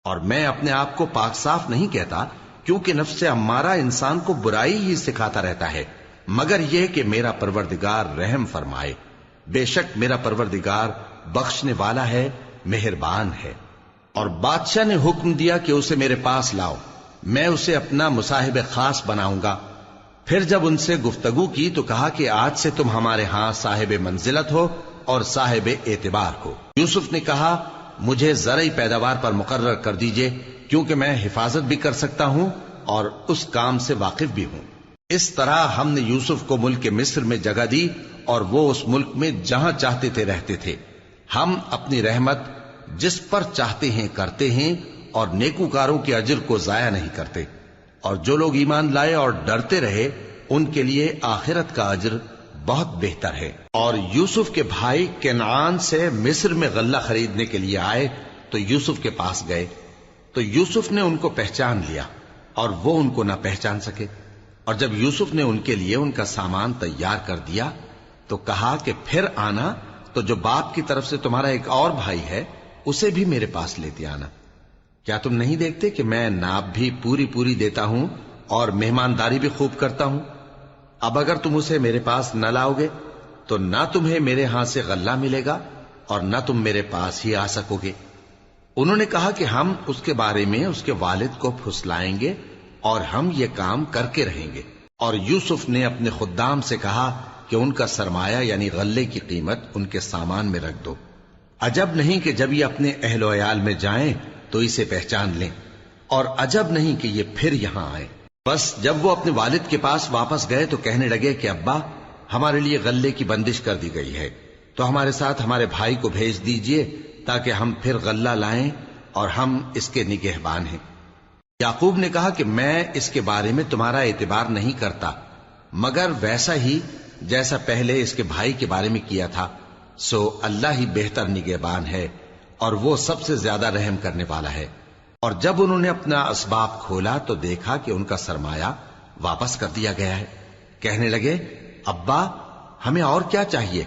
اور میں اپنے آپ کو پاک صاف نہیں کہتا، کیونکہ نفس امارہ انسان کو برائی ہی سکھاتا رہتا ہے، مگر یہ کہ میرا پروردگار رحم فرمائے۔ بے شک میرا پروردگار بخشنے والا ہے، مہربان ہے۔ اور بادشاہ نے حکم دیا کہ اسے میرے پاس لاؤ، میں اسے اپنا مصاحب خاص بناؤں گا۔ پھر جب ان سے گفتگو کی تو کہا کہ آج سے تم ہمارے ہاں صاحب منزلت ہو اور صاحب اعتبار ہو۔ یوسف نے کہا مجھے زرعی پیداوار پر مقرر کر دیجئے، کیونکہ میں حفاظت بھی کر سکتا ہوں اور اس کام سے واقف بھی ہوں۔ اس طرح ہم نے یوسف کو ملک مصر میں جگہ دی اور وہ اس ملک میں جہاں چاہتے تھے رہتے تھے۔ ہم اپنی رحمت جس پر چاہتے ہیں کرتے ہیں اور نیکوکاروں کے اجر کو ضائع نہیں کرتے، اور جو لوگ ایمان لائے اور ڈرتے رہے ان کے لیے آخرت کا اجر بہت بہتر ہے۔ اور یوسف کے بھائی کنعان سے مصر میں غلہ خریدنے کے لیے آئے تو یوسف کے پاس گئے، تو یوسف نے ان کو پہچان لیا اور وہ ان کو نہ پہچان سکے۔ اور جب یوسف نے ان کے لیے ان کا سامان تیار کر دیا تو کہا کہ پھر آنا تو جو باپ کی طرف سے تمہارا ایک اور بھائی ہے اسے بھی میرے پاس لیتے آنا۔ کیا تم نہیں دیکھتے کہ میں ناب بھی پوری پوری دیتا ہوں اور مہمانداری بھی خوب کرتا ہوں؟ اب اگر تم اسے میرے پاس نہ لاؤ گے تو نہ تمہیں میرے ہاں سے غلہ ملے گا اور نہ تم میرے پاس ہی آ سکو گے۔ انہوں نے کہا کہ ہم اس کے بارے میں اس کے والد کو پھسلائیں گے اور ہم یہ کام کر کے رہیں گے۔ اور یوسف نے اپنے خدام سے کہا کہ ان کا سرمایہ یعنی غلے کی قیمت ان کے سامان میں رکھ دو۔ عجب نہیں کہ جب یہ اپنے اہل و عیال میں جائیں تو اسے پہچان لیں، اور عجب نہیں کہ یہ پھر یہاں آئے۔ بس جب وہ اپنے والد کے پاس واپس گئے تو کہنے لگے کہ ابا ہمارے لیے غلے کی بندش کر دی گئی ہے، تو ہمارے ساتھ ہمارے بھائی کو بھیج دیجئے تاکہ ہم پھر غلہ لائیں اور ہم اس کے نگہبان ہیں۔ یعقوب نے کہا کہ میں اس کے بارے میں تمہارا اعتبار نہیں کرتا، مگر ویسا ہی جیسا پہلے اس کے بھائی کے بارے میں کیا تھا، سو اللہ ہی بہتر نگہبان ہے اور وہ سب سے زیادہ رحم کرنے والا ہے۔ اور جب انہوں نے اپنا اسباب کھولا تو دیکھا کہ ان کا سرمایہ واپس کر دیا گیا ہے۔ کہنے لگے ابا ہمیں اور کیا چاہیے،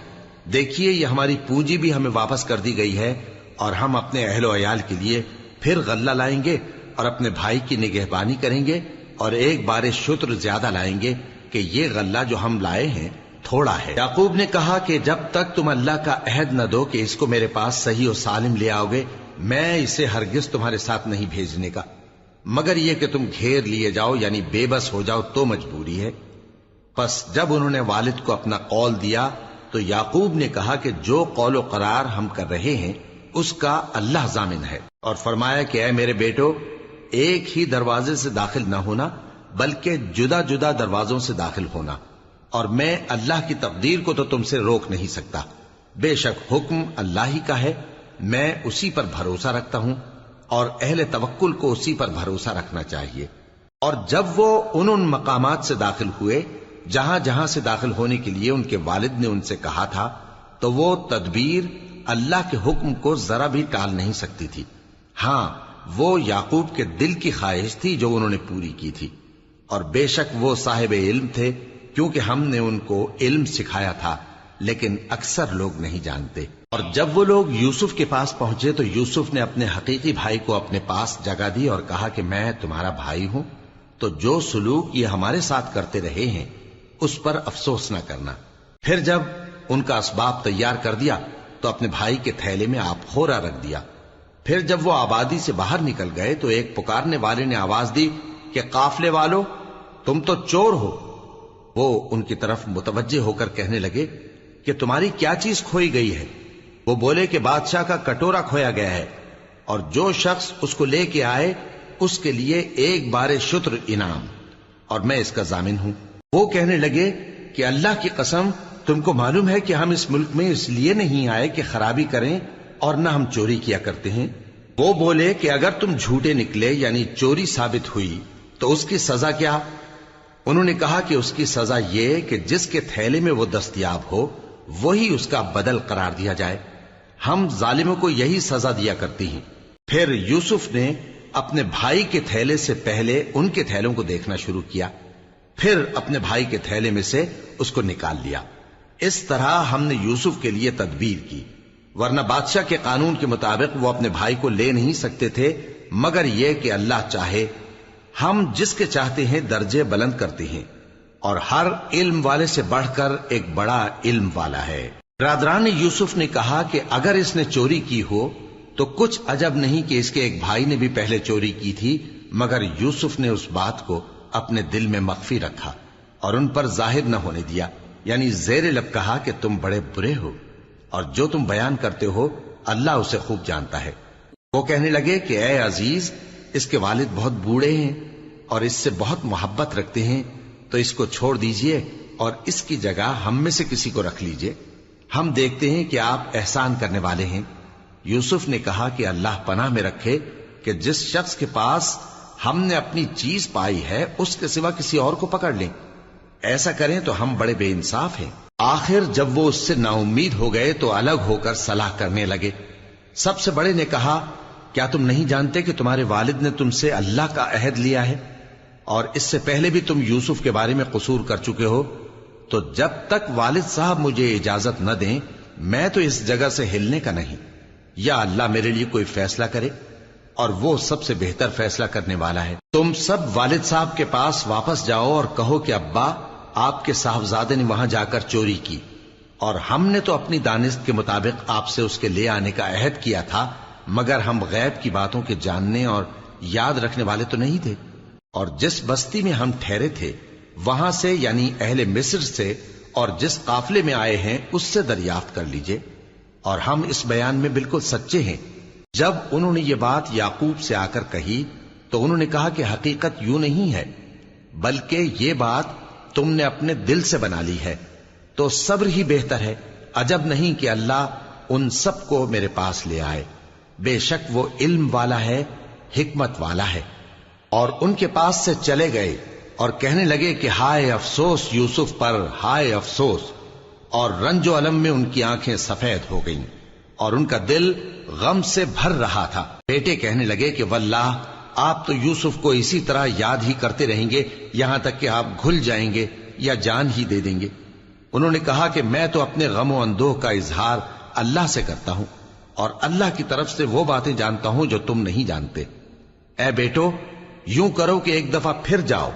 دیکھیے یہ ہماری پونجی بھی ہمیں واپس کر دی گئی ہے، اور ہم اپنے اہل و عیال کے لیے پھر غلہ لائیں گے اور اپنے بھائی کی نگہبانی کریں گے، اور ایک بار شتر زیادہ لائیں گے کہ یہ غلہ جو ہم لائے ہیں تھوڑا ہے۔ یعقوب نے کہا کہ جب تک تم اللہ کا عہد نہ دو کہ اس کو میرے پاس صحیح و سالم لے آؤ گے، میں اسے ہرگز تمہارے ساتھ نہیں بھیجنے کا، مگر یہ کہ تم گھیر لیے جاؤ یعنی بے بس ہو جاؤ تو مجبوری ہے۔ پس جب انہوں نے والد کو اپنا قول دیا تو یعقوب نے کہا کہ جو قول و قرار ہم کر رہے ہیں اس کا اللہ ضامن ہے، اور فرمایا کہ اے میرے بیٹو ایک ہی دروازے سے داخل نہ ہونا بلکہ جدا جدا دروازوں سے داخل ہونا، اور میں اللہ کی تقدیر کو تو تم سے روک نہیں سکتا، بے شک حکم اللہ ہی کا ہے، میں اسی پر بھروسہ رکھتا ہوں اور اہل توکل کو اسی پر بھروسہ رکھنا چاہیے۔ اور جب وہ ان مقامات سے داخل ہوئے جہاں جہاں سے داخل ہونے کے لیے ان کے والد نے ان سے کہا تھا تو وہ تدبیر اللہ کے حکم کو ذرا بھی ٹال نہیں سکتی تھی۔ ہاں وہ یعقوب کے دل کی خواہش تھی جو انہوں نے پوری کی تھی، اور بے شک وہ صاحب علم تھے کیونکہ ہم نے ان کو علم سکھایا تھا، لیکن اکثر لوگ نہیں جانتے۔ اور جب وہ لوگ یوسف کے پاس پہنچے تو یوسف نے اپنے حقیقی بھائی کو اپنے پاس جگہ دی اور کہا کہ میں تمہارا بھائی ہوں، تو جو سلوک یہ ہمارے ساتھ کرتے رہے ہیں اس پر افسوس نہ کرنا۔ پھر جب ان کا اسباب تیار کر دیا تو اپنے بھائی کے تھیلے میں آپ خورا رکھ دیا۔ پھر جب وہ آبادی سے باہر نکل گئے تو ایک پکارنے والے نے آواز دی کہ قافلے والو تم تو چور ہو۔ وہ ان کی طرف متوجہ ہو کر کہنے لگے کہ تمہاری کیا چیز کھوئی گئی ہے؟ وہ بولے کہ بادشاہ کا کٹورا کھویا گیا ہے، اور جو شخص اس کو لے کے آئے اس کے لیے ایک بار شتر انعام، اور میں اس کا ضامن ہوں۔ وہ کہنے لگے کہ اللہ کی قسم تم کو معلوم ہے کہ ہم اس ملک میں اس لیے نہیں آئے کہ خرابی کریں اور نہ ہم چوری کیا کرتے ہیں۔ وہ بولے کہ اگر تم جھوٹے نکلے یعنی چوری ثابت ہوئی تو اس کی سزا کیا؟ انہوں نے کہا کہ اس کی سزا یہ کہ جس کے تھیلے میں وہ دستیاب ہو وہی اس کا بدل قرار دیا جائے، ہم ظالموں کو یہی سزا دیا کرتی ہیں۔ پھر یوسف نے اپنے بھائی کے تھیلے سے پہلے ان کے تھیلوں کو دیکھنا شروع کیا، پھر اپنے بھائی کے تھیلے میں سے اس کو نکال لیا۔ اس طرح ہم نے یوسف کے لیے تدبیر کی، ورنہ بادشاہ کے قانون کے مطابق وہ اپنے بھائی کو لے نہیں سکتے تھے مگر یہ کہ اللہ چاہے ہم جس کے چاہتے ہیں درجے بلند کرتے ہیں، اور ہر علم والے سے بڑھ کر ایک بڑا علم والا ہے۔ برادران یوسف نے کہا کہ اگر اس نے چوری کی ہو تو کچھ عجب نہیں کہ اس کے ایک بھائی نے بھی پہلے چوری کی تھی، مگر یوسف نے اس بات کو اپنے دل میں مخفی رکھا اور ان پر ظاہر نہ ہونے دیا، یعنی زیر لب کہا کہ تم بڑے برے ہو اور جو تم بیان کرتے ہو اللہ اسے خوب جانتا ہے۔ وہ کہنے لگے کہ اے عزیز، اس کے والد بہت بوڑھے ہیں اور اس سے بہت محبت رکھتے ہیں، تو اس کو چھوڑ دیجئے اور اس کی جگہ ہم میں سے کسی کو رکھ لیجئے، ہم دیکھتے ہیں کہ آپ احسان کرنے والے ہیں۔ یوسف نے کہا کہ اللہ پناہ میں رکھے کہ جس شخص کے پاس ہم نے اپنی چیز پائی ہے اس کے سوا کسی اور کو پکڑ لیں، ایسا کریں تو ہم بڑے بے انصاف ہیں۔ آخر جب وہ اس سے نا امید ہو گئے تو الگ ہو کر صلاح کرنے لگے۔ سب سے بڑے نے کہا، کیا تم نہیں جانتے کہ تمہارے والد نے تم سے اللہ کا عہد لیا ہے، اور اس سے پہلے بھی تم یوسف کے بارے میں قصور کر چکے ہو؟ تو جب تک والد صاحب مجھے اجازت نہ دیں میں تو اس جگہ سے ہلنے کا نہیں، یا اللہ میرے لیے کوئی فیصلہ کرے، اور وہ سب سے بہتر فیصلہ کرنے والا ہے۔ تم سب والد صاحب کے پاس واپس جاؤ اور کہو کہ ابا، آپ کے صاحبزادے نے وہاں جا کر چوری کی، اور ہم نے تو اپنی دانست کے مطابق آپ سے اس کے لے آنے کا عہد کیا تھا، مگر ہم غیب کی باتوں کے جاننے اور یاد رکھنے والے تو نہیں تھے، اور جس بستی میں ہم ٹھہرے تھے وہاں سے، یعنی اہل مصر سے، اور جس قافلے میں آئے ہیں اس سے دریافت کر لیجئے، اور ہم اس بیان میں بالکل سچے ہیں۔ جب انہوں نے یہ بات یعقوب سے آ کر کہی تو انہوں نے کہا کہ حقیقت یوں نہیں ہے، بلکہ یہ بات تم نے اپنے دل سے بنا لی ہے، تو صبر ہی بہتر ہے۔ عجب نہیں کہ اللہ ان سب کو میرے پاس لے آئے، بے شک وہ علم والا ہے، حکمت والا ہے۔ اور ان کے پاس سے چلے گئے اور کہنے لگے کہ ہائے افسوس یوسف پر، ہائے افسوس، اور رنج و الم میں ان کی آنکھیں سفید ہو گئیں اور ان کا دل غم سے بھر رہا تھا۔ بیٹے کہنے لگے کہ واللہ آپ تو یوسف کو اسی طرح یاد ہی کرتے رہیں گے یہاں تک کہ آپ گھل جائیں گے یا جان ہی دے دیں گے۔ انہوں نے کہا کہ میں تو اپنے غم و اندوہ کا اظہار اللہ سے کرتا ہوں، اور اللہ کی طرف سے وہ باتیں جانتا ہوں جو تم نہیں جانتے۔ اے بیٹو، یوں کرو کہ ایک دفعہ پھر جاؤ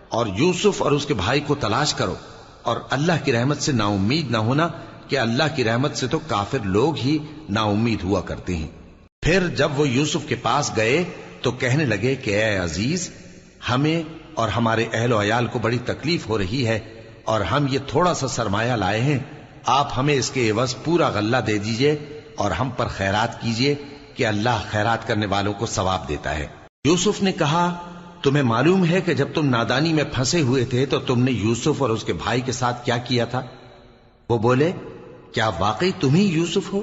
اور یوسف اور اس کے بھائی کو تلاش کرو، اور اللہ کی رحمت سے نا امید نہ ہونا کہ اللہ کی رحمت سے تو کافر لوگ ہی نا امید ہوا کرتے ہیں۔ پھر جب وہ یوسف کے پاس گئے تو کہنے لگے کہ اے عزیز، ہمیں اور ہمارے اہل و عیال کو بڑی تکلیف ہو رہی ہے، اور ہم یہ تھوڑا سا سرمایہ لائے ہیں، آپ ہمیں اس کے عوض پورا غلہ دے دیجئے اور ہم پر خیرات کیجئے کہ اللہ خیرات کرنے والوں کو ثواب دیتا ہے۔ یوسف نے کہا، تمہیں معلوم ہے کہ جب تم نادانی میں پھنسے ہوئے تھے تو تم نے یوسف اور اس کے بھائی کے ساتھ کیا کیا تھا؟ وہ بولے، کیا واقعی تم ہی یوسف ہو؟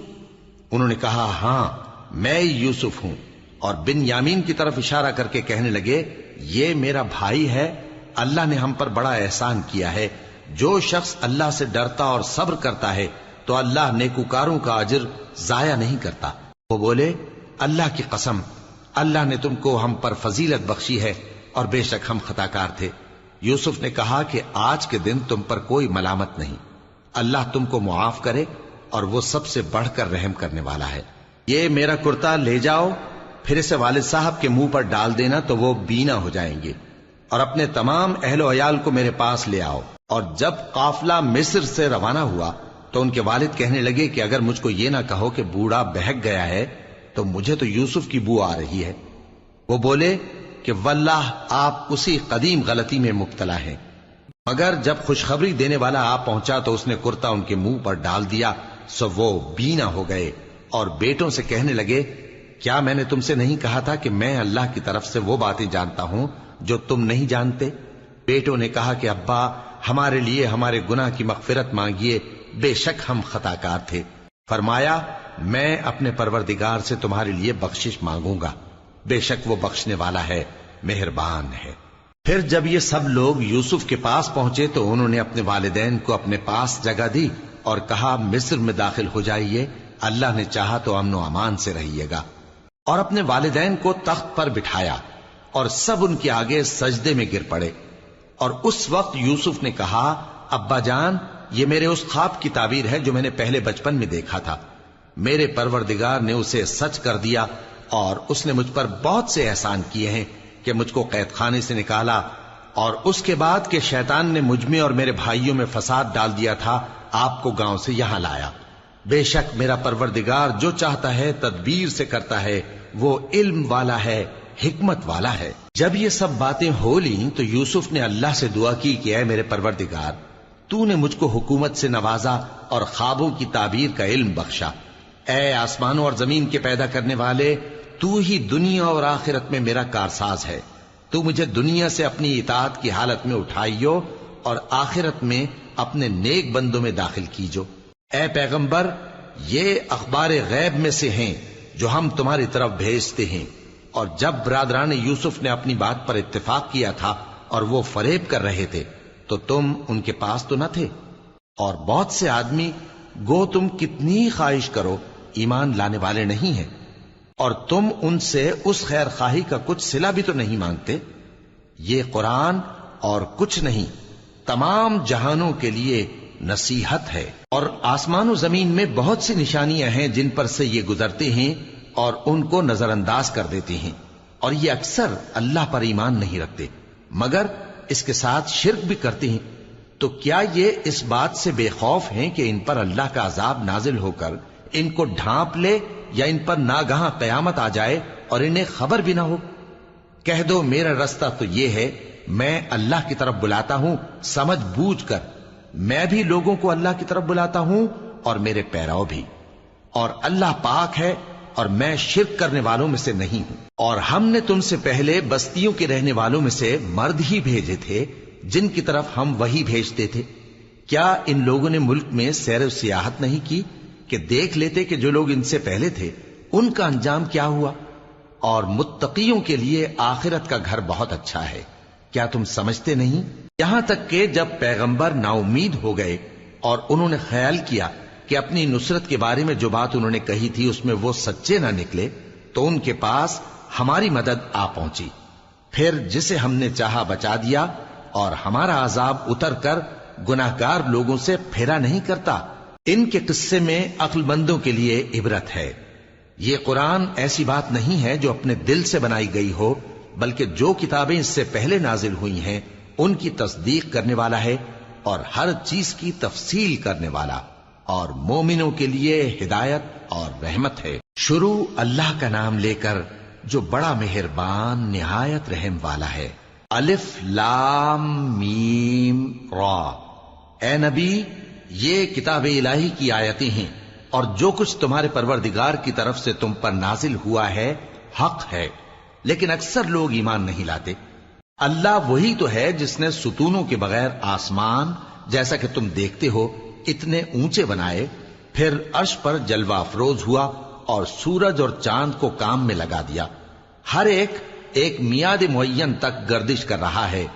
انہوں نے کہا، ہاں میں یوسف ہوں، اور بن یامین کی طرف اشارہ کر کے کہنے لگے، یہ میرا بھائی ہے، اللہ نے ہم پر بڑا احسان کیا ہے۔ جو شخص اللہ سے ڈرتا اور صبر کرتا ہے تو اللہ نیکوکاروں کا اجر ضائع نہیں کرتا۔ وہ بولے، اللہ کی قسم، اللہ نے تم کو ہم پر فضیلت بخشی ہے، اور بے شک ہم خطاکار تھے۔ یوسف نے کہا کہ آج کے دن تم پر کوئی ملامت نہیں، اللہ تم کو معاف کرے، اور وہ سب سے بڑھ کر رحم کرنے والا ہے۔ یہ میرا کرتا لے جاؤ، پھر اسے والد صاحب کے منہ پر ڈال دینا تو وہ بینا ہو جائیں گے، اور اپنے تمام اہل و عیال کو میرے پاس لے آؤ۔ اور جب قافلہ مصر سے روانہ ہوا تو ان کے والد کہنے لگے کہ اگر مجھ کو یہ نہ کہو کہ بوڑھا بہک گیا ہے تو مجھے تو یوسف کی بو آ رہی ہے۔ وہ بولے کہ واللہ آپ اسی قدیم غلطی میں مبتلا ہیں۔ مگر جب خوشخبری دینے والا آ پہنچا تو اس نے کرتا ان کے منہ پر ڈال دیا، سو وہ بینا ہو گئے، اور بیٹوں سے کہنے لگے، کیا میں نے تم سے نہیں کہا تھا کہ میں اللہ کی طرف سے وہ باتیں جانتا ہوں جو تم نہیں جانتے؟ بیٹوں نے کہا کہ ابا، ہمارے لیے ہمارے گناہ کی مغفرت مانگیے، بے شک ہم خطاکار تھے۔ فرمایا، میں اپنے پروردگار سے تمہارے لیے بخشش مانگوں گا، بے شک وہ بخشنے والا ہے، مہربان ہے۔ پھر جب یہ سب لوگ یوسف کے پاس پہنچے تو انہوں نے اپنے والدین کو اپنے پاس جگہ دی اور کہا، مصر میں داخل ہو جائیے، اللہ نے چاہا تو امن و امان سے رہیے گا۔ اور اپنے والدین کو تخت پر بٹھایا اور سب ان کے آگے سجدے میں گر پڑے۔ اور اس وقت یوسف نے کہا، ابا جان، یہ میرے اس خواب کی تعبیر ہے جو میں نے پہلے بچپن میں دیکھا تھا، میرے پروردگار نے اسے سچ کر دیا اور اس نے مجھ پر بہت سے احسان کیے ہیں کہ مجھ کو قید خانے سے نکالا، اور اس کے بعد کہ شیطان نے مجھ میں اور میرے بھائیوں میں فساد ڈال دیا تھا، آپ کو گاؤں سے یہاں لایا۔ بے شک میرا پروردگار جو چاہتا ہے تدبیر سے کرتا ہے، وہ علم والا ہے، حکمت والا ہے۔ جب یہ سب باتیں ہو لیں تو یوسف نے اللہ سے دعا کی کہ اے میرے پروردگار، تو نے مجھ کو حکومت سے نوازا اور خوابوں کی تعبیر کا علم بخشا۔ اے آسمانوں اور زمین کے پیدا کرنے والے، تو ہی دنیا اور آخرت میں میرا کارساز ہے۔ تو مجھے دنیا سے اپنی اطاعت کی حالت میں اٹھائیو اور آخرت میں اپنے نیک بندوں میں داخل کیجو۔ اے پیغمبر، یہ اخبار غیب میں سے ہیں جو ہم تمہاری طرف بھیجتے ہیں۔ اور جب برادران یوسف نے اپنی بات پر اتفاق کیا تھا اور وہ فریب کر رہے تھے تو تم ان کے پاس تو نہ تھے، اور بہت سے آدمی گو تم کتنی خواہش کرو ایمان لانے والے نہیں ہیں، اور تم ان سے اس خیر خواہی کا کچھ صلہ بھی تو نہیں مانگتے۔ یہ قرآن اور کچھ نہیں تمام جہانوں کے لیے نصیحت ہے، اور آسمان و زمین میں بہت سی نشانیاں ہیں جن پر سے یہ گزرتے ہیں اور ان کو نظر انداز کر دیتے ہیں، اور یہ اکثر اللہ پر ایمان نہیں رکھتے مگر اس کے ساتھ شرک بھی کرتے ہیں۔ تو کیا یہ اس بات سے بے خوف ہیں کہ ان پر اللہ کا عذاب نازل ہو کر ان کو ڈھانپ لے، یا ان پر ناگہاں قیامت آ جائے اور انہیں خبر بھی نہ ہو؟ کہہ دو میرا رستہ تو یہ ہے، میں اللہ کی طرف بلاتا ہوں سمجھ بوجھ کر، میں بھی لوگوں کو اللہ کی طرف بلاتا ہوں اور میرے پیراؤ بھی، اور اللہ پاک ہے اور میں شرک کرنے والوں میں سے نہیں ہوں۔ اور ہم نے تم سے پہلے بستیوں کے رہنے والوں میں سے مرد ہی بھیجے تھے جن کی طرف ہم وہی بھیجتے تھے۔ کیا ان لوگوں نے ملک میں سیر و سیاحت نہیں کی کہ دیکھ لیتے کہ جو لوگ ان سے پہلے تھے ان کا انجام کیا ہوا؟ اور متقیوں کے لیے آخرت کا گھر بہت اچھا ہے، کیا تم سمجھتے نہیں؟ یہاں تک کہ جب پیغمبر نا امید ہو گئے اور انہوں نے خیال کیا کہ اپنی نصرت کے بارے میں جو بات انہوں نے کہی تھی اس میں وہ سچے نہ نکلے، تو ان کے پاس ہماری مدد آ پہنچی، پھر جسے ہم نے چاہا بچا دیا، اور ہمارا عذاب اتر کر گناہگار لوگوں سے پھیرا نہیں کرتا۔ ان کے قصے میں عقل مندوں کے لیے عبرت ہے۔ یہ قرآن ایسی بات نہیں ہے جو اپنے دل سے بنائی گئی ہو، بلکہ جو کتابیں اس سے پہلے نازل ہوئی ہیں ان کی تصدیق کرنے والا ہے اور ہر چیز کی تفصیل کرنے والا، اور مومنوں کے لیے ہدایت اور رحمت ہے۔ شروع اللہ کا نام لے کر جو بڑا مہربان نہایت رحم والا ہے۔ الف لام میم را۔ اے نبی، یہ کتاب الہی کی آیتیں ہیں، اور جو کچھ تمہارے پروردگار کی طرف سے تم پر نازل ہوا ہے حق ہے، لیکن اکثر لوگ ایمان نہیں لاتے۔ اللہ وہی تو ہے جس نے ستونوں کے بغیر آسمان جیسا کہ تم دیکھتے ہو اتنے اونچے بنائے، پھر عرش پر جلوہ افروز ہوا اور سورج اور چاند کو کام میں لگا دیا، ہر ایک میعاد معین تک گردش کر رہا ہے۔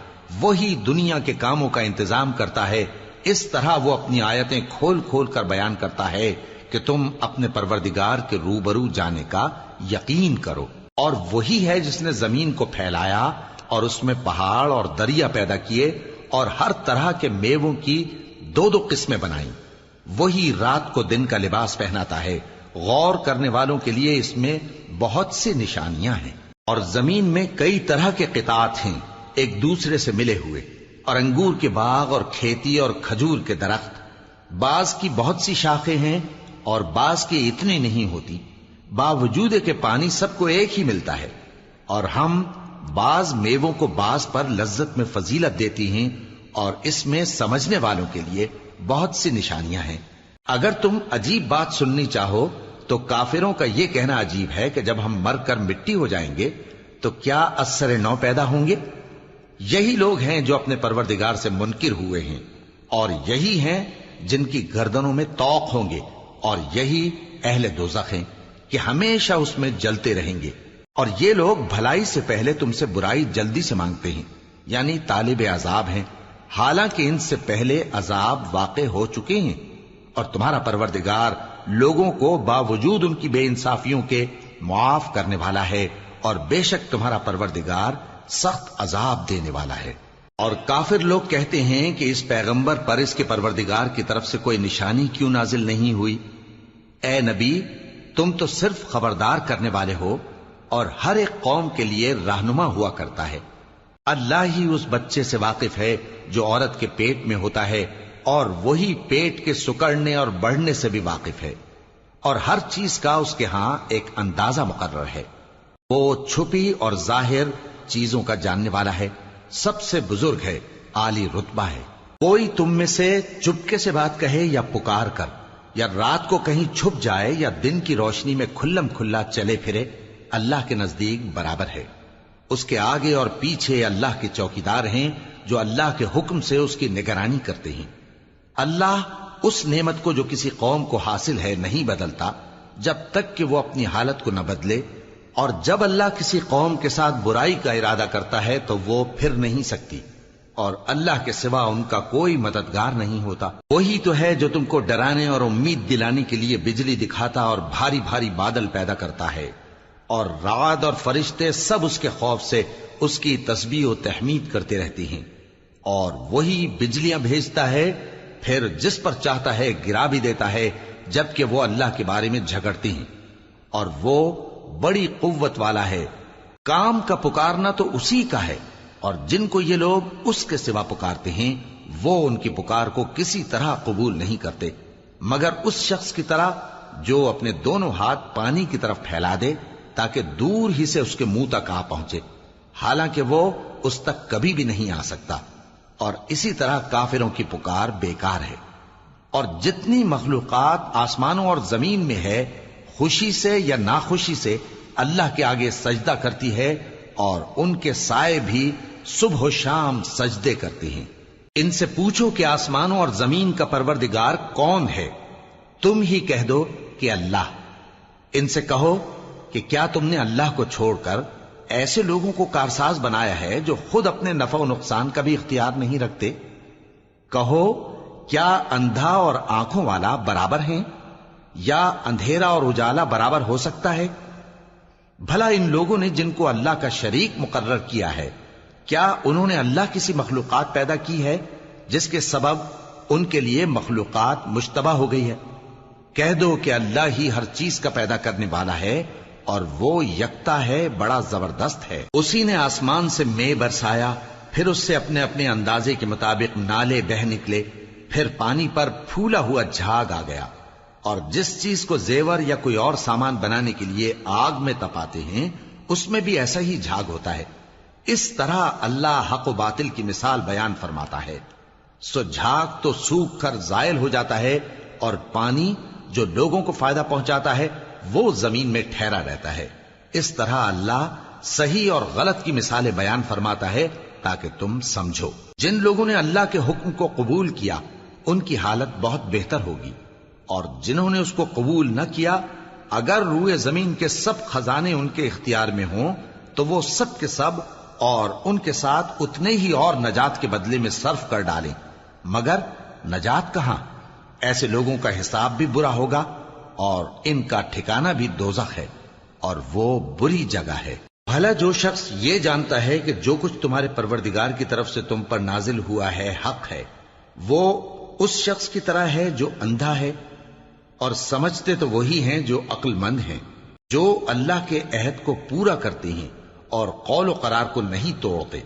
وہی دنیا کے کاموں کا انتظام کرتا ہے، اس طرح وہ اپنی آیتیں کھول کھول کر بیان کرتا ہے کہ تم اپنے پروردگار کے روبرو جانے کا یقین کرو۔ اور وہی ہے جس نے زمین کو پھیلایا اور اس میں پہاڑ اور دریا پیدا کیے اور ہر طرح کے میووں کی دو دو قسمیں بنائیں۔ وہی رات کو دن کا لباس پہناتا ہے، غور کرنے والوں کے لیے اس میں بہت سی نشانیاں ہیں۔ اور زمین میں کئی طرح کے قطعات ہیں ایک دوسرے سے ملے ہوئے، اور انگور کے باغ اور کھیتی اور کھجور کے درخت، بعض کی بہت سی شاخیں ہیں اور بعض کی اتنی نہیں ہوتی، باوجود کہ پانی سب کو ایک ہی ملتا ہے۔ اور ہم بعض میووں کو بعض پر لذت میں فضیلت دیتی ہیں، اور اس میں سمجھنے والوں کے لیے بہت سی نشانیاں ہیں۔ اگر تم عجیب بات سننی چاہو تو کافروں کا یہ کہنا عجیب ہے کہ جب ہم مر کر مٹی ہو جائیں گے تو کیا اثر نو پیدا ہوں گے؟ یہی لوگ ہیں جو اپنے پروردگار سے منکر ہوئے ہیں، اور یہی ہیں جن کی گردنوں میں طوق ہوں گے، اور یہی اہل دوزخ ہیں کہ ہمیشہ اس میں جلتے رہیں گے۔ اور یہ لوگ بھلائی سے پہلے تم سے برائی جلدی سے مانگتے ہیں، یعنی طالب عذاب ہیں، حالانکہ ان سے پہلے عذاب واقع ہو چکے ہیں۔ اور تمہارا پروردگار لوگوں کو باوجود ان کی بے انصافیوں کے معاف کرنے والا ہے، اور بے شک تمہارا پروردگار سخت عذاب دینے والا ہے۔ اور کافر لوگ کہتے ہیں کہ اس پیغمبر پر اس کے پروردگار کی طرف سے کوئی نشانی کیوں نازل نہیں ہوئی؟ اے نبی، تم تو صرف خبردار کرنے والے ہو، اور ہر ایک قوم کے لیے رہنما ہوا کرتا ہے۔ اللہ ہی اس بچے سے واقف ہے جو عورت کے پیٹ میں ہوتا ہے، اور وہی پیٹ کے سکڑنے اور بڑھنے سے بھی واقف ہے، اور ہر چیز کا اس کے ہاں ایک اندازہ مقرر ہے۔ وہ چھپی اور ظاہر چیزوں کا جاننے والا ہے، سب سے بزرگ ہے، عالی رتبہ ہے۔ کوئی تم میں سے چپکے سے بات کہے یا پکار کر، یا رات کو کہیں چھپ جائے یا دن کی روشنی میں کھلم کھلا چلے پھرے، اللہ کے نزدیک برابر ہے۔ اس کے آگے اور پیچھے اللہ کے چوکیدار ہیں جو اللہ کے حکم سے اس کی نگرانی کرتے ہیں۔ اللہ اس نعمت کو جو کسی قوم کو حاصل ہے نہیں بدلتا جب تک کہ وہ اپنی حالت کو نہ بدلے، اور جب اللہ کسی قوم کے ساتھ برائی کا ارادہ کرتا ہے تو وہ پھر نہیں سکتی، اور اللہ کے سوا ان کا کوئی مددگار نہیں ہوتا۔ وہی تو ہے جو تم کو ڈرانے اور امید دلانے کے لیے بجلی دکھاتا اور بھاری بھاری بادل پیدا کرتا ہے، اور رعد اور فرشتے سب اس کے خوف سے اس کی تسبیح و تحمید کرتے رہتے ہیں۔ اور وہی بجلیاں بھیجتا ہے، پھر جس پر چاہتا ہے گرا بھی دیتا ہے، جبکہ وہ اللہ کے بارے میں جھگڑتے ہیں، اور وہ بڑی قوت والا ہے۔ کام کا پکارنا تو اسی کا ہے، اور جن کو یہ لوگ اس کے سوا پکارتے ہیں وہ ان کی پکار کو کسی طرح قبول نہیں کرتے، مگر اس شخص کی طرح جو اپنے دونوں ہاتھ پانی کی طرف پھیلا دے تاکہ دور ہی سے اس کے منہ تک آ پہنچے، حالانکہ وہ اس تک کبھی بھی نہیں آ سکتا۔ اور اسی طرح کافروں کی پکار بیکار ہے۔ اور جتنی مخلوقات آسمانوں اور زمین میں ہے، خوشی سے یا ناخوشی سے اللہ کے آگے سجدہ کرتی ہے، اور ان کے سائے بھی صبح و شام سجدے کرتے ہیں۔ ان سے پوچھو کہ آسمانوں اور زمین کا پروردگار کون ہے؟ تم ہی کہہ دو کہ اللہ۔ ان سے کہو کہ کیا تم نے اللہ کو چھوڑ کر ایسے لوگوں کو کارساز بنایا ہے جو خود اپنے نفع و نقصان کا بھی اختیار نہیں رکھتے؟ کہو کیا اندھا اور آنکھوں والا برابر ہیں، یا اندھیرا اور اجالا برابر ہو سکتا ہے؟ بھلا ان لوگوں نے جن کو اللہ کا شریک مقرر کیا ہے، کیا انہوں نے اللہ کسی مخلوقات پیدا کی ہے جس کے سبب ان کے لیے مخلوقات مشتبہ ہو گئی ہے؟ کہہ دو کہ اللہ ہی ہر چیز کا پیدا کرنے والا ہے، اور وہ یکتا ہے، بڑا زبردست ہے۔ اسی نے آسمان سے مے برسایا، پھر اس سے اپنے اپنے اندازے کے مطابق نالے بہ نکلے، پھر پانی پر پھولا ہوا جھاگ آ گیا۔ اور جس چیز کو زیور یا کوئی اور سامان بنانے کے لیے آگ میں تپاتے ہیں اس میں بھی ایسا ہی جھاگ ہوتا ہے۔ اس طرح اللہ حق و باطل کی مثال بیان فرماتا ہے۔ سو جھاگ تو سوکھ کر زائل ہو جاتا ہے، اور پانی جو لوگوں کو فائدہ پہنچاتا ہے وہ زمین میں ٹھہرا رہتا ہے۔ اس طرح اللہ صحیح اور غلط کی مثالیں بیان فرماتا ہے تاکہ تم سمجھو۔ جن لوگوں نے اللہ کے حکم کو قبول کیا ان کی حالت بہت بہتر ہوگی، اور جنہوں نے اس کو قبول نہ کیا، اگر روئے زمین کے سب خزانے ان کے اختیار میں ہوں تو وہ سب کے سب اور ان کے ساتھ اتنے ہی اور نجات کے بدلے میں صرف کر ڈالیں، مگر نجات کہاں؟ ایسے لوگوں کا حساب بھی برا ہوگا، اور ان کا ٹھکانہ بھی دوزخ ہے، اور وہ بری جگہ ہے۔ بھلا جو شخص یہ جانتا ہے کہ جو کچھ تمہارے پروردگار کی طرف سے تم پر نازل ہوا ہے حق ہے، وہ اس شخص کی طرح ہے جو اندھا ہے؟ اور سمجھتے تو وہی ہیں جو عقل مند ہیں، جو اللہ کے عہد کو پورا کرتے ہیں اور قول و قرار کو نہیں توڑتے،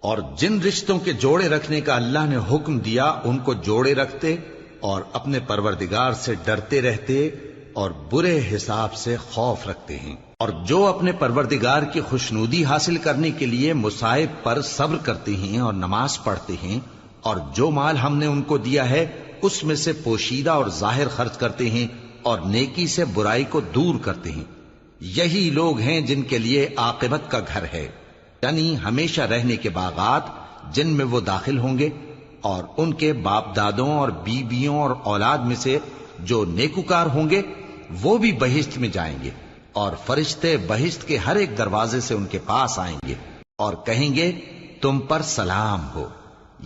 اور جن رشتوں کے جوڑے رکھنے کا اللہ نے حکم دیا ان کو جوڑے رکھتے، اور اپنے پروردگار سے ڈرتے رہتے اور برے حساب سے خوف رکھتے ہیں، اور جو اپنے پروردگار کی خوشنودی حاصل کرنے کے لیے مصائب پر صبر کرتے ہیں اور نماز پڑھتے ہیں، اور جو مال ہم نے ان کو دیا ہے اس میں سے پوشیدہ اور ظاہر خرچ کرتے ہیں، اور نیکی سے برائی کو دور کرتے ہیں۔ یہی لوگ ہیں جن کے لیے عاقبت کا گھر ہے، یعنی ہمیشہ رہنے کے باغات جن میں وہ داخل ہوں گے، اور ان کے باپ دادوں اور بیویوں اور اولاد میں سے جو نیکوکار ہوں گے وہ بھی بہشت میں جائیں گے، اور فرشتے بہشت کے ہر ایک دروازے سے ان کے پاس آئیں گے اور کہیں گے تم پر سلام ہو،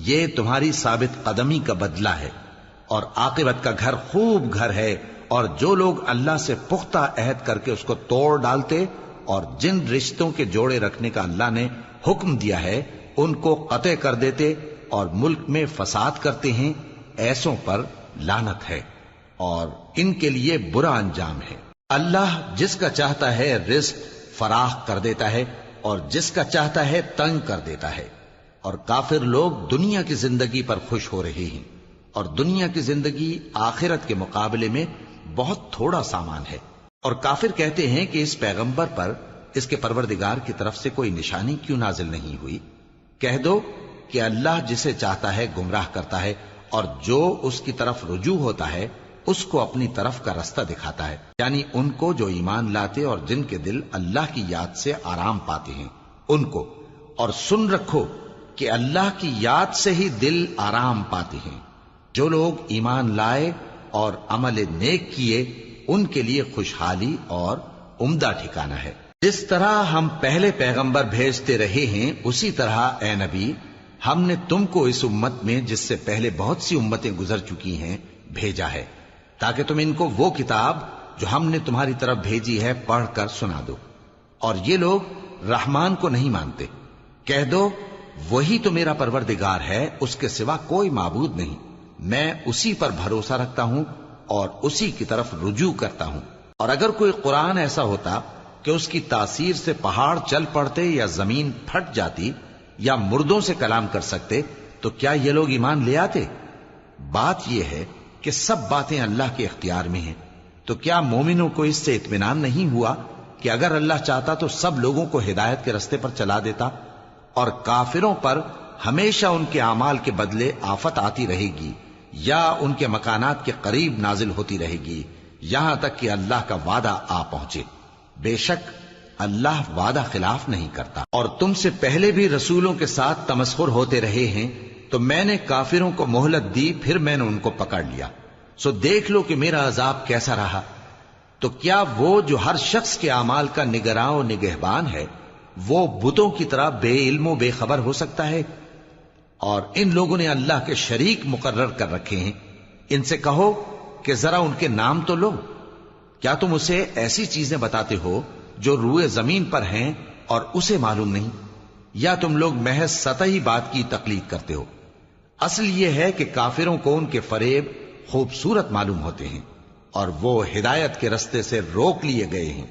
یہ تمہاری ثابت قدمی کا بدلہ ہے، اور عاقبت کا گھر خوب گھر ہے۔ اور جو لوگ اللہ سے پختہ عہد کر کے اس کو توڑ ڈالتے اور جن رشتوں کے جوڑے رکھنے کا اللہ نے حکم دیا ہے ان کو قطع کر دیتے اور ملک میں فساد کرتے ہیں، ایسوں پر لعنت ہے اور ان کے لیے برا انجام ہے۔ اللہ جس کا چاہتا ہے رزق فراخ کر دیتا ہے اور جس کا چاہتا ہے تنگ کر دیتا ہے۔ اور کافر لوگ دنیا کی زندگی پر خوش ہو رہے ہیں، اور دنیا کی زندگی آخرت کے مقابلے میں بہت تھوڑا سامان ہے۔ اور کافر کہتے ہیں کہ اس پیغمبر پر اس کے پروردگار کی طرف سے کوئی نشانی کیوں نازل نہیں ہوئی؟ کہہ دو کہ اللہ جسے چاہتا ہے گمراہ کرتا ہے، اور جو اس کی طرف رجوع ہوتا ہے اس کو اپنی طرف کا رستہ دکھاتا ہے، یعنی ان کو جو ایمان لاتے اور جن کے دل اللہ کی یاد سے آرام پاتے ہیں ان کو۔ اور سن رکھو کہ اللہ کی یاد سے ہی دل آرام پاتے ہیں۔ جو لوگ ایمان لائے اور عمل نیک کیے ان کے لیے خوشحالی اور عمدہ ٹھکانہ ہے۔ جس طرح ہم پہلے پیغمبر بھیجتے رہے ہیں اسی طرح اے نبی ہم نے تم کو اس امت میں جس سے پہلے بہت سی امتیں گزر چکی ہیں بھیجا ہے، تاکہ تم ان کو وہ کتاب جو ہم نے تمہاری طرف بھیجی ہے پڑھ کر سنا دو۔ اور یہ لوگ رحمان کو نہیں مانتے۔ کہہ دو وہی تو میرا پروردگار ہے، اس کے سوا کوئی معبود نہیں، میں اسی پر بھروسہ رکھتا ہوں اور اسی کی طرف رجوع کرتا ہوں۔ اور اگر کوئی قرآن ایسا ہوتا کہ اس کی تاثیر سے پہاڑ چل پڑتے یا زمین پھٹ جاتی یا مردوں سے کلام کر سکتے تو کیا یہ لوگ ایمان لے آتے؟ بات یہ ہے کہ سب باتیں اللہ کے اختیار میں ہیں۔ تو کیا مومنوں کو اس سے اطمینان نہیں ہوا کہ اگر اللہ چاہتا تو سب لوگوں کو ہدایت کے رستے پر چلا دیتا؟ اور کافروں پر ہمیشہ ان کے اعمال کے بدلے آفت آتی رہے گی یا ان کے مکانات کے قریب نازل ہوتی رہے گی یہاں تک کہ اللہ کا وعدہ آ پہنچے۔ بے شک اللہ وعدہ خلاف نہیں کرتا۔ اور تم سے پہلے بھی رسولوں کے ساتھ تمسخر ہوتے رہے ہیں تو میں نے کافروں کو مہلت دی، پھر میں نے ان کو پکڑ لیا، سو دیکھ لو کہ میرا عذاب کیسا رہا۔ تو کیا وہ جو ہر شخص کے اعمال کا نگراں و نگہبان ہے وہ بتوں کی طرح بے علم و بے خبر ہو سکتا ہے؟ اور ان لوگوں نے اللہ کے شریک مقرر کر رکھے ہیں۔ ان سے کہو کہ ذرا ان کے نام تو لو۔ کیا تم اسے ایسی چیزیں بتاتے ہو جو روئے زمین پر ہیں اور اسے معلوم نہیں، یا تم لوگ محض سطحی بات کی تقلید کرتے ہو؟ اصل یہ ہے کہ کافروں کو ان کے فریب خوبصورت معلوم ہوتے ہیں اور وہ ہدایت کے رستے سے روک لیے گئے ہیں،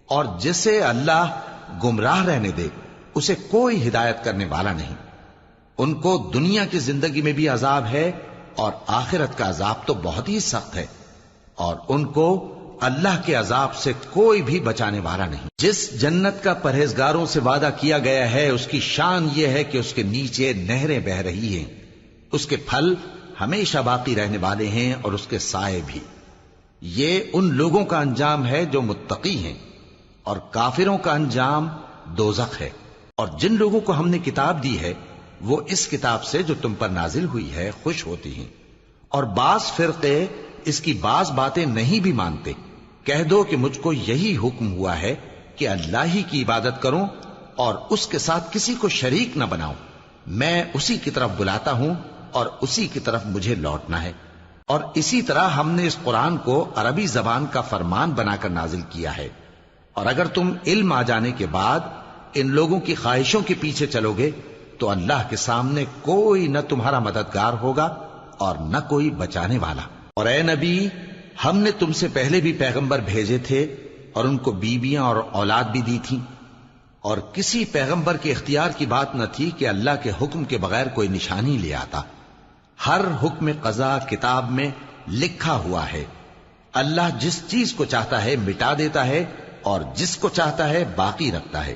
اور جسے اللہ گمراہ رہنے دے اسے کوئی ہدایت کرنے والا نہیں۔ ان کو دنیا کی زندگی میں بھی عذاب ہے اور آخرت کا عذاب تو بہت ہی سخت ہے، اور ان کو اللہ کے عذاب سے کوئی بھی بچانے والا نہیں۔ جس جنت کا پرہیزگاروں سے وعدہ کیا گیا ہے اس کی شان یہ ہے کہ اس کے نیچے نہریں بہ رہی ہیں، اس کے پھل ہمیشہ باقی رہنے والے ہیں اور اس کے سائے بھی۔ یہ ان لوگوں کا انجام ہے جو متقی ہیں، اور کافروں کا انجام دوزخ ہے۔ اور جن لوگوں کو ہم نے کتاب دی ہے وہ اس کتاب سے جو تم پر نازل ہوئی ہے خوش ہوتی ہیں، اور بعض فرقے اس کی بعض باتیں نہیں بھی مانتے۔ کہہ دو کہ مجھ کو یہی حکم ہوا ہے کہ اللہ ہی کی عبادت کروں اور اس کے ساتھ کسی کو شریک نہ بناؤں، میں اسی کی طرف بلاتا ہوں اور اسی کی طرف مجھے لوٹنا ہے۔ اور اسی طرح ہم نے اس قرآن کو عربی زبان کا فرمان بنا کر نازل کیا ہے۔ اور اگر تم علم آ جانے کے بعد ان لوگوں کی خواہشوں کے پیچھے چلو گے تو اللہ کے سامنے کوئی نہ تمہارا مددگار ہوگا اور نہ کوئی بچانے والا۔ اور اے نبی ہم نے تم سے پہلے بھی پیغمبر بھیجے تھے اور ان کو بیویاں اور اولاد بھی دی تھی، اور کسی پیغمبر کے اختیار کی بات نہ تھی کہ اللہ کے حکم کے بغیر کوئی نشانی لے آتا۔ ہر حکم قضا کتاب میں لکھا ہوا ہے۔ اللہ جس چیز کو چاہتا ہے مٹا دیتا ہے اور جس کو چاہتا ہے باقی رکھتا ہے،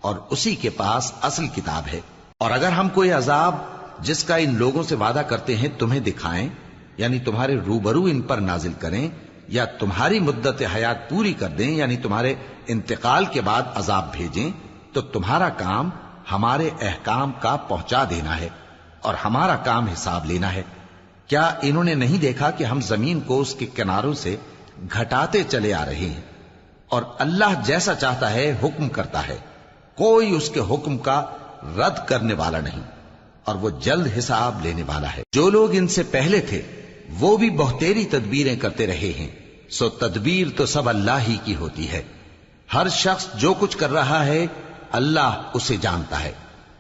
اور اسی کے پاس اصل کتاب ہے۔ اور اگر ہم کوئی عذاب جس کا ان لوگوں سے وعدہ کرتے ہیں تمہیں دکھائیں، یعنی تمہارے روبرو ان پر نازل کریں، یا تمہاری مدت حیات پوری کر دیں یعنی تمہارے انتقال کے بعد عذاب بھیجیں، تو تمہارا کام ہمارے احکام کا پہنچا دینا ہے اور ہمارا کام حساب لینا ہے۔ کیا انہوں نے نہیں دیکھا کہ ہم زمین کو اس کے کناروں سے گھٹاتے چلے آ رہے ہیں؟ اور اللہ جیسا چاہتا ہے حکم کرتا ہے، کوئی اس کے حکم کا رد کرنے والا نہیں، اور وہ جلد حساب لینے والا ہے۔ جو لوگ ان سے پہلے تھے وہ بھی بہتیری تدبیریں کرتے رہے ہیں، سو تدبیر تو سب اللہ ہی کی ہوتی ہے۔ ہر شخص جو کچھ کر رہا ہے اللہ اسے جانتا ہے،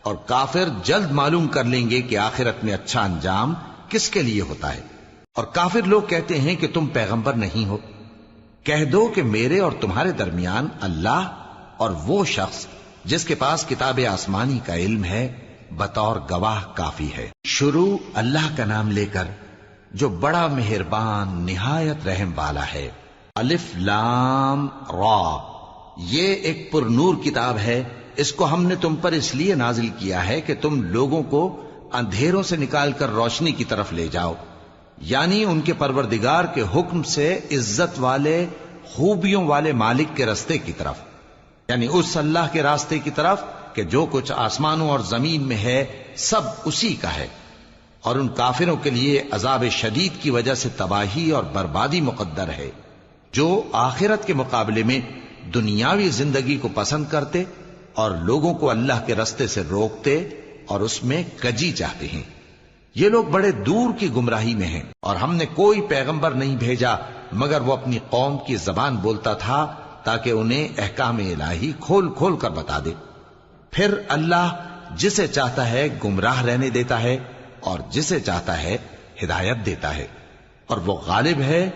اور کافر جلد معلوم کر لیں گے کہ آخرت میں اچھا انجام کس کے لیے ہوتا ہے۔ اور کافر لوگ کہتے ہیں کہ تم پیغمبر نہیں ہو۔ کہہ دو کہ میرے اور تمہارے درمیان اللہ اور وہ شخص جس کے پاس کتاب آسمانی کا علم ہے بطور گواہ کافی ہے۔ شروع اللہ کا نام لے کر جو بڑا مہربان نہایت رحم والا ہے۔ الف لام را، یہ ایک پر نور کتاب ہے، اس کو ہم نے تم پر اس لیے نازل کیا ہے کہ تم لوگوں کو اندھیروں سے نکال کر روشنی کی طرف لے جاؤ، یعنی ان کے پروردگار کے حکم سے عزت والے خوبیوں والے مالک کے راستے کی طرف، یعنی اس اللہ کے راستے کی طرف کہ جو کچھ آسمانوں اور زمین میں ہے سب اسی کا ہے۔ اور ان کافروں کے لیے عذاب شدید کی وجہ سے تباہی اور بربادی مقدر ہے، جو آخرت کے مقابلے میں دنیاوی زندگی کو پسند کرتے اور لوگوں کو اللہ کے راستے سے روکتے اور اس میں کجی چاہتے ہیں۔ یہ لوگ بڑے دور کی گمراہی میں ہیں، اور ہم نے کوئی پیغمبر نہیں بھیجا مگر وہ اپنی قوم کی زبان بولتا تھا تاکہ انہیں احکام الہی کھول کھول کر بتا دے۔ پھر اللہ جسے چاہتا ہے گمراہ رہنے دیتا ہے اور جسے چاہتا ہے ہدایت دیتا ہے، اور وہ غالب ہے،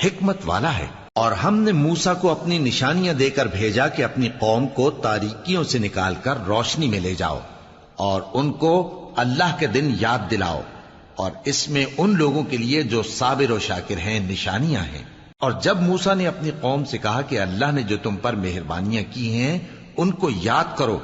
حکمت والا ہے۔ اور ہم نے موسیٰ کو اپنی نشانیاں دے کر بھیجا کہ اپنی قوم کو تاریکیوں سے نکال کر روشنی میں لے جاؤ اور ان کو اللہ کے دن یاد دلاؤ، اور اس میں ان لوگوں کے لیے جو صابر و شاکر ہیں نشانیاں ہیں۔ اور جب موسیٰ نے اپنی قوم سے کہا کہ اللہ نے جو تم پر مہربانیاں کی ہیں ان کو یاد کرو،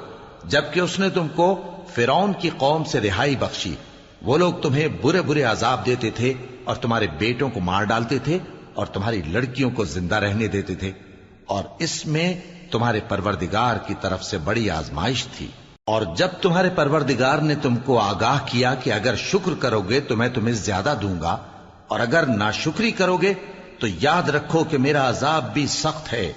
جبکہ اس نے تم کو فرعون کی قوم سے رہائی بخشی، وہ لوگ تمہیں برے برے عذاب دیتے تھے اور تمہارے بیٹوں کو مار ڈالتے تھے اور تمہاری لڑکیوں کو زندہ رہنے دیتے تھے، اور اس میں تمہارے پروردگار کی طرف سے بڑی آزمائش تھی۔ اور جب تمہارے پروردگار نے تم کو آگاہ کیا کہ اگر شکر کرو گے تو میں تمہیں زیادہ دوں گا، اور اگر ناشکری کرو گے تو یاد رکھو کہ میرا عذاب بھی سخت ہے۔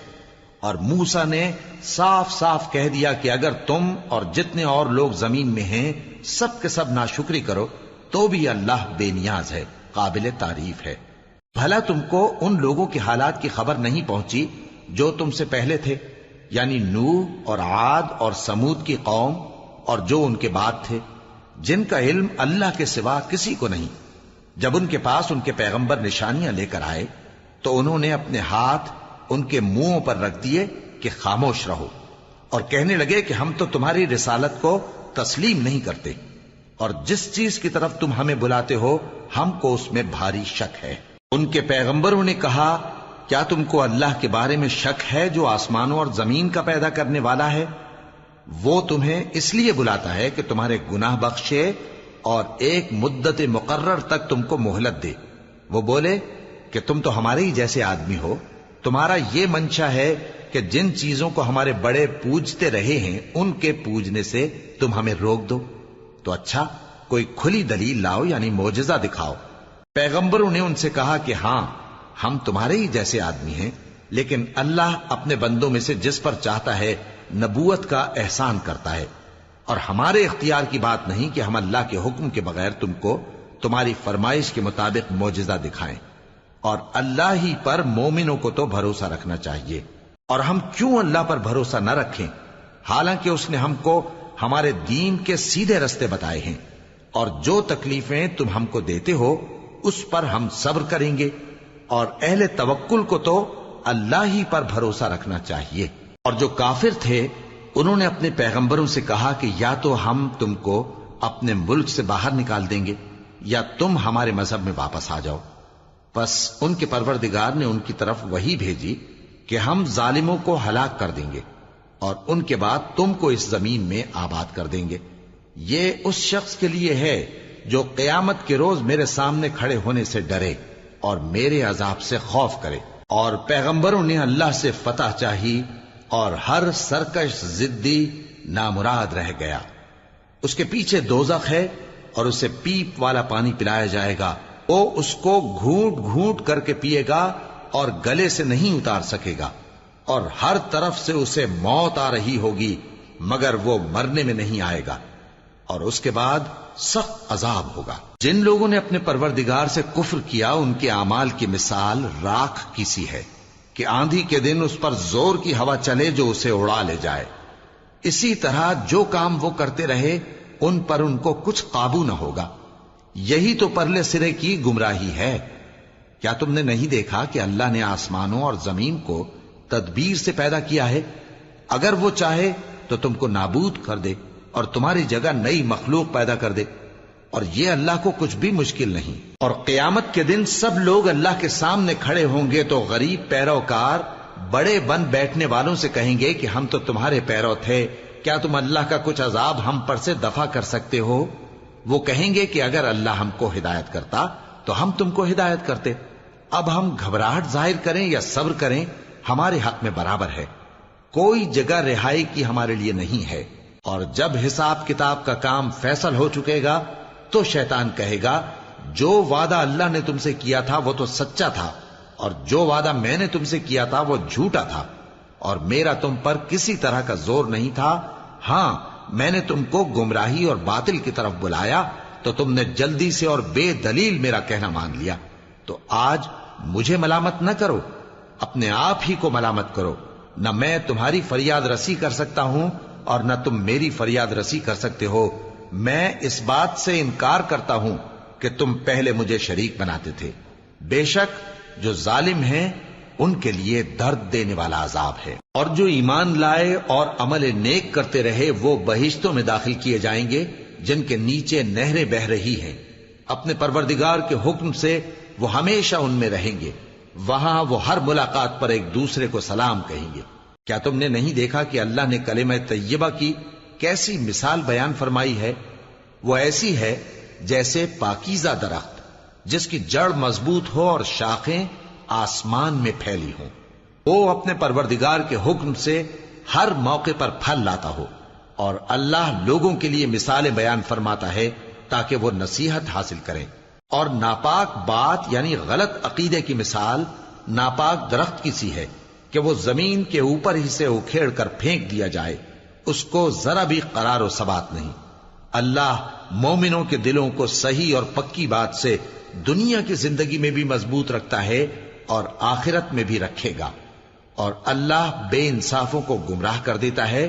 اور موسیٰ نے صاف صاف کہہ دیا کہ اگر تم اور جتنے اور لوگ زمین میں ہیں سب کے سب ناشکری کرو تو بھی اللہ بے نیاز ہے، قابل تعریف ہے۔ بھلا تم کو ان لوگوں کے حالات کی خبر نہیں پہنچی جو تم سے پہلے تھے، یعنی نوح اور عاد اور سمود کی قوم اور جو ان کے بعد تھے، جن کا علم اللہ کے سوا کسی کو نہیں۔ جب ان کے پاس ان کے پیغمبر نشانیاں لے کر آئے تو انہوں نے اپنے ہاتھ ان کے منہوں پر رکھ دیے کہ خاموش رہو، اور کہنے لگے کہ ہم تو تمہاری رسالت کو تسلیم نہیں کرتے، اور جس چیز کی طرف تم ہمیں بلاتے ہو ہم کو اس میں بھاری شک ہے۔ ان کے پیغمبروں نے کہا، کیا تم کو اللہ کے بارے میں شک ہے جو آسمانوں اور زمین کا پیدا کرنے والا ہے؟ وہ تمہیں اس لیے بلاتا ہے کہ تمہارے گناہ بخشے اور ایک مدت مقرر تک تم کو مہلت دے۔ وہ بولے کہ تم تو ہمارے ہی جیسے آدمی ہو، تمہارا یہ منشا ہے کہ جن چیزوں کو ہمارے بڑے پوجتے رہے ہیں ان کے پوجنے سے تم ہمیں روک دو، تو اچھا کوئی کھلی دلیل لاؤ، یعنی معجزہ دکھاؤ۔ پیغمبروں نے ان سے کہا کہ ہاں ہم تمہارے ہی جیسے آدمی ہیں، لیکن اللہ اپنے بندوں میں سے جس پر چاہتا ہے نبوت کا احسان کرتا ہے، اور ہمارے اختیار کی بات نہیں کہ ہم اللہ کے حکم کے بغیر تم کو تمہاری فرمائش کے مطابق معجزہ دکھائیں، اور اللہ ہی پر مومنوں کو تو بھروسہ رکھنا چاہیے۔ اور ہم کیوں اللہ پر بھروسہ نہ رکھیں حالانکہ اس نے ہم کو ہمارے دین کے سیدھے رستے بتائے ہیں، اور جو تکلیفیں تم ہم کو دیتے ہو اس پر ہم صبر کریں گے، اور اہل توکل کو تو اللہ ہی پر بھروسہ رکھنا چاہیے۔ اور جو کافر تھے انہوں نے اپنے پیغمبروں سے کہا کہ یا تو ہم تم کو اپنے ملک سے باہر نکال دیں گے یا تم ہمارے مذہب میں واپس آ جاؤ۔ پس ان کے پروردگار نے ان کی طرف وحی بھیجی کہ ہم ظالموں کو ہلاک کر دیں گے اور ان کے بعد تم کو اس زمین میں آباد کر دیں گے۔ یہ اس شخص کے لیے ہے جو قیامت کے روز میرے سامنے کھڑے ہونے سے ڈرے اور میرے عذاب سے خوف کرے۔ اور پیغمبروں نے اللہ سے فتح چاہی اور ہر سرکش ضدی نامراد رہ گیا۔ اس کے پیچھے دوزخ ہے اور اسے پیپ والا پانی پلایا جائے گا، وہ اس کو گھونٹ گھونٹ کر کے پیے گا اور گلے سے نہیں اتار سکے گا، اور ہر طرف سے اسے موت آ رہی ہوگی مگر وہ مرنے میں نہیں آئے گا، اور اس کے بعد سخت عذاب ہوگا۔ جن لوگوں نے اپنے پروردگار سے کفر کیا ان کے اعمال کی مثال راکھ کی سی ہے کہ آندھی کے دن اس پر زور کی ہوا چلے جو اسے اڑا لے جائے۔ اسی طرح جو کام وہ کرتے رہے ان پر ان کو کچھ قابو نہ ہوگا۔ یہی تو پرلے سرے کی گمراہی ہے۔ کیا تم نے نہیں دیکھا کہ اللہ نے آسمانوں اور زمین کو تدبیر سے پیدا کیا ہے؟ اگر وہ چاہے تو تم کو نابود کر دے اور تمہاری جگہ نئی مخلوق پیدا کر دے، اور یہ اللہ کو کچھ بھی مشکل نہیں۔ اور قیامت کے دن سب لوگ اللہ کے سامنے کھڑے ہوں گے تو غریب پیروکار بڑے بن بیٹھنے والوں سے کہیں گے کہ ہم تو تمہارے پیرو تھے، کیا تم اللہ کا کچھ عذاب ہم پر سے دفع کر سکتے ہو؟ وہ کہیں گے کہ اگر اللہ ہم کو ہدایت کرتا تو ہم تم کو ہدایت کرتے۔ اب ہم گھبراہٹ ظاہر کریں یا صبر کریں، ہمارے حق میں برابر ہے، کوئی جگہ رہائی کی ہمارے لیے نہیں ہے۔ اور جب حساب کتاب کا کام فیصل ہو چکے گا تو شیطان کہے گا جو وعدہ اللہ نے تم سے کیا تھا وہ تو سچا تھا، اور جو وعدہ میں نے تم سے کیا تھا وہ جھوٹا تھا، اور میرا تم پر کسی طرح کا زور نہیں تھا۔ ہاں، میں نے تم کو گمراہی اور باطل کی طرف بلایا تو تم نے جلدی سے اور بے دلیل میرا کہنا مان لیا، تو آج مجھے ملامت نہ کرو، اپنے آپ ہی کو ملامت کرو۔ نہ میں تمہاری فریاد رسی کر سکتا ہوں اور نہ تم میری فریاد رسی کر سکتے ہو۔ میں اس بات سے انکار کرتا ہوں کہ تم پہلے مجھے شریک بناتے تھے۔ بے شک جو ظالم ہیں ان کے لیے درد دینے والا عذاب ہے۔ اور جو ایمان لائے اور عمل نیک کرتے رہے وہ بہشتوں میں داخل کیے جائیں گے جن کے نیچے نہریں بہہ رہی ہیں، اپنے پروردگار کے حکم سے وہ ہمیشہ ان میں رہیں گے، وہاں وہ ہر ملاقات پر ایک دوسرے کو سلام کہیں گے۔ کیا تم نے نہیں دیکھا کہ اللہ نے کلمہ طیبہ کی کیسی مثال بیان فرمائی ہے؟ وہ ایسی ہے جیسے پاکیزہ درخت جس کی جڑ مضبوط ہو اور شاخیں آسمان میں پھیلی ہوں، وہ اپنے پروردگار کے حکم سے ہر موقع پر پھل لاتا ہو۔ اور اللہ لوگوں کے لیے مثالیں بیان فرماتا ہے تاکہ وہ نصیحت حاصل کریں۔ اور ناپاک بات یعنی غلط عقیدے کی مثال ناپاک درخت کی سی ہے کہ وہ زمین کے اوپر ہی سے اکھیڑ کر پھینک دیا جائے، اس کو ذرا بھی قرار و ثبات نہیں۔ اللہ مومنوں کے دلوں کو صحیح اور پکی بات سے دنیا کی زندگی میں بھی مضبوط رکھتا ہے اور آخرت میں بھی رکھے گا۔ اور اللہ بے انصافوں کو گمراہ کر دیتا ہے،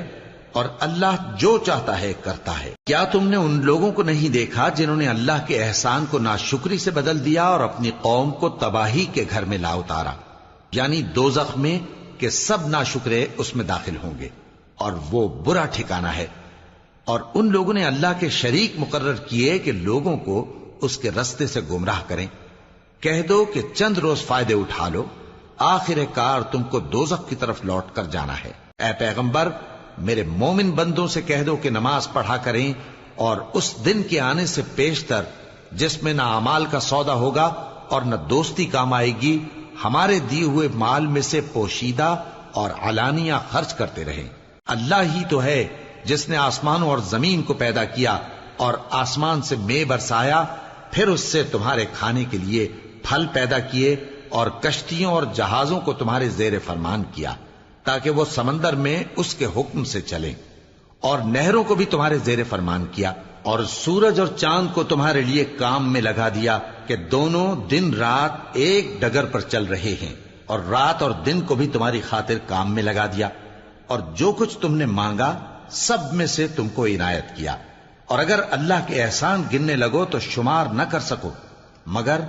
اور اللہ جو چاہتا ہے کرتا ہے۔ کیا تم نے ان لوگوں کو نہیں دیکھا جنہوں نے اللہ کے احسان کو ناشکری سے بدل دیا اور اپنی قوم کو تباہی کے گھر میں لا اتارا، یعنی دوزخ میں، کہ سب ناشکرے اس میں داخل ہوں گے اور وہ برا ٹھکانہ ہے۔ اور ان لوگوں نے اللہ کے شریک مقرر کیے کہ لوگوں کو اس کے رستے سے گمراہ کریں۔ کہہ دو کہ چند روز فائدے اٹھا لو، آخر کار تم کو دوزخ کی طرف لوٹ کر جانا ہے۔ اے پیغمبر، میرے مومن بندوں سے کہہ دو کہ نماز پڑھا کریں، اور اس دن کے آنے سے پیشتر جس میں نہ اعمال کا سودا ہوگا اور نہ دوستی کام آئے گی، ہمارے دیے ہوئے مال میں سے پوشیدہ اور علانیہ خرچ کرتے رہیں۔ اللہ ہی تو ہے جس نے آسمانوں اور زمین کو پیدا کیا اور آسمان سے مے برسایا، پھر اس سے تمہارے کھانے کے لیے پھل پیدا کیے اور کشتیوں اور جہازوں کو تمہارے زیر فرمان کیا تاکہ وہ سمندر میں اس کے حکم سے چلیں، اور نہروں کو بھی تمہارے زیر فرمان کیا، اور سورج اور چاند کو تمہارے لیے کام میں لگا دیا کہ دونوں دن رات ایک ڈگر پر چل رہے ہیں، اور رات اور دن کو بھی تمہاری خاطر کام میں لگا دیا، اور جو کچھ تم نے مانگا سب میں سے تم کو عنایت کیا۔ اور اگر اللہ کے احسان گننے لگو تو شمار نہ کر سکو، مگر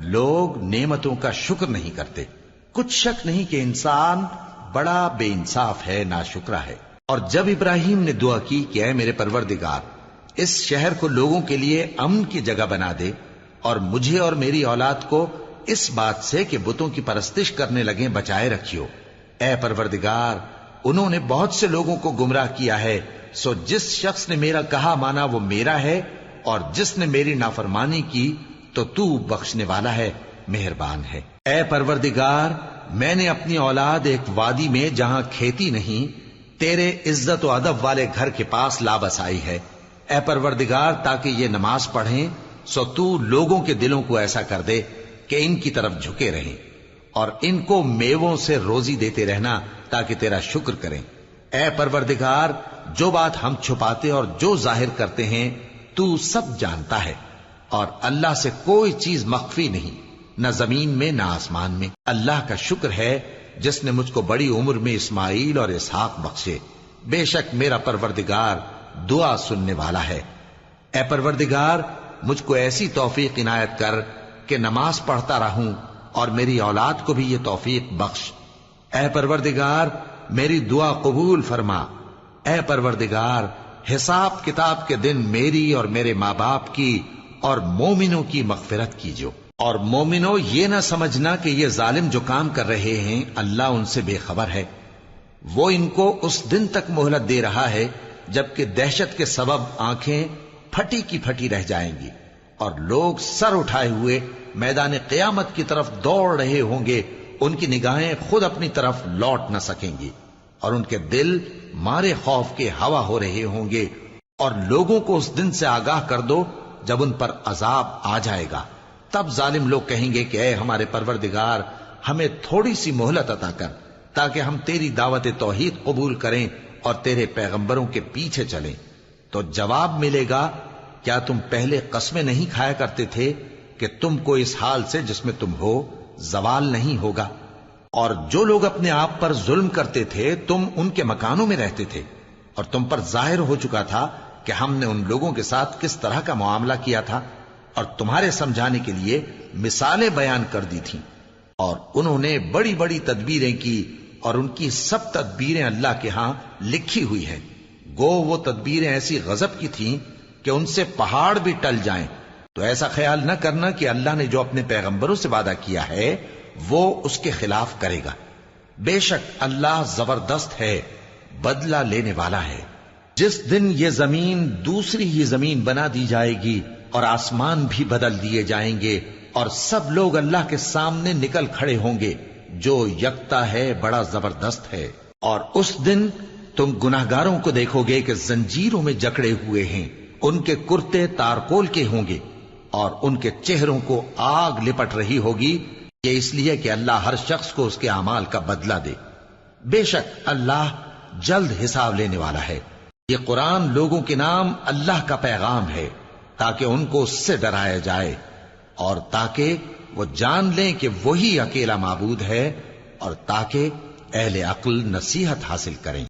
لوگ نعمتوں کا شکر نہیں کرتے۔ کچھ شک نہیں کہ انسان بڑا بے انصاف ہے، ناشکرا ہے۔ اور جب ابراہیم نے دعا کی کہ اے میرے پروردگار، اس شہر کو لوگوں کے لیے امن کی جگہ بنا دے، اور مجھے اور میری اولاد کو اس بات سے کہ بتوں کی پرستش کرنے لگیں بچائے رکھیو۔ اے پروردگار، انہوں نے بہت سے لوگوں کو گمراہ کیا ہے، سو جس شخص نے میرا کہا مانا وہ میرا ہے، اور جس نے میری نافرمانی کی تو تو بخشنے والا ہے، مہربان ہے۔ اے پروردگار، میں نے اپنی اولاد ایک وادی میں جہاں کھیتی نہیں، تیرے عزت و ادب والے گھر کے پاس لا بسائی ہے۔ اے پروردگار، تاکہ یہ نماز پڑھیں، سو تو لوگوں کے دلوں کو ایسا کر دے کہ ان کی طرف جھکے رہیں، اور ان کو میووں سے روزی دیتے رہنا تاکہ تیرا شکر کریں۔ اے پروردگار، جو بات ہم چھپاتے اور جو ظاہر کرتے ہیں تو سب جانتا ہے، اور اللہ سے کوئی چیز مخفی نہیں، نہ زمین میں نہ آسمان میں۔ اللہ کا شکر ہے جس نے مجھ کو بڑی عمر میں اسماعیل اور اسحاق بخشے، بے شک میرا پروردگار دعا سننے والا ہے۔ اے پروردگار، مجھ کو ایسی توفیق عنایت کر کہ نماز پڑھتا رہوں، اور میری اولاد کو بھی یہ توفیق بخش۔ اے پروردگار، میری دعا قبول فرما۔ اے پروردگار، حساب کتاب کے دن میری اور میرے ماں باپ کی اور مومنوں کی مغفرت کیجو۔ اور مومنوں، یہ نہ سمجھنا کہ یہ ظالم جو کام کر رہے ہیں اللہ ان سے بے خبر ہے۔ وہ ان کو اس دن تک مہلت دے رہا ہے جبکہ دہشت کے سبب آنکھیں پھٹی کی پھٹی رہ جائیں گی اور لوگ سر اٹھائے ہوئے میدان قیامت کی طرف دوڑ رہے ہوں گے۔ ان کی نگاہیں خود اپنی طرف لوٹ نہ سکیں گی اور ان کے دل مارے خوف کے ہوا ہو رہے ہوں گے۔ اور لوگوں کو اس دن سے آگاہ کر دو جب ان پر عذاب آ جائے گا۔ تب ظالم لوگ کہیں گے کہ اے ہمارے پروردگار، ہمیں تھوڑی سی مہلت عطا کر تاکہ ہم تیری دعوت توحید قبول کریں اور تیرے پیغمبروں کے پیچھے چلیں۔ تو جواب ملے گا، کیا تم پہلے قسمیں نہیں کھایا کرتے تھے کہ تم کو اس حال سے جس میں تم ہو زوال نہیں ہوگا؟ اور جو لوگ اپنے آپ پر ظلم کرتے تھے تم ان کے مکانوں میں رہتے تھے، اور تم پر ظاہر ہو چکا تھا کہ ہم نے ان لوگوں کے ساتھ کس طرح کا معاملہ کیا تھا، اور تمہارے سمجھانے کے لیے مثالیں بیان کر دی تھیں۔ اور انہوں نے بڑی بڑی تدبیریں کی، اور ان کی سب تدبیریں اللہ کے ہاں لکھی ہوئی ہیں۔ گو وہ تدبیریں ایسی غضب کی تھیں کہ ان سے پہاڑ بھی ٹل جائیں۔ تو ایسا خیال نہ کرنا کہ اللہ نے جو اپنے پیغمبروں سے وعدہ کیا ہے وہ اس کے خلاف کرے گا۔ بے شک اللہ زبردست ہے، بدلہ لینے والا ہے۔ جس دن یہ زمین دوسری ہی زمین بنا دی جائے گی اور آسمان بھی بدل دیے جائیں گے اور سب لوگ اللہ کے سامنے نکل کھڑے ہوں گے، جو یکتا ہے بڑا زبردست ہے۔ اور اس دن تم گناہگاروں کو دیکھو گے کہ زنجیروں میں جکڑے ہوئے ہیں، ان کے کرتے تارکول کے ہوں گے اور ان کے چہروں کو آگ لپٹ رہی ہوگی، یہ اس لیے کہ اللہ ہر شخص کو اس کے اعمال کا بدلہ دے۔ بے شک اللہ جلد حساب لینے والا ہے۔ یہ قرآن لوگوں کے نام اللہ کا پیغام ہے تاکہ ان کو اس سے ڈرایا جائے اور تاکہ وہ جان لیں کہ وہی اکیلا معبود ہے، اور تاکہ اہل عقل نصیحت حاصل کریں۔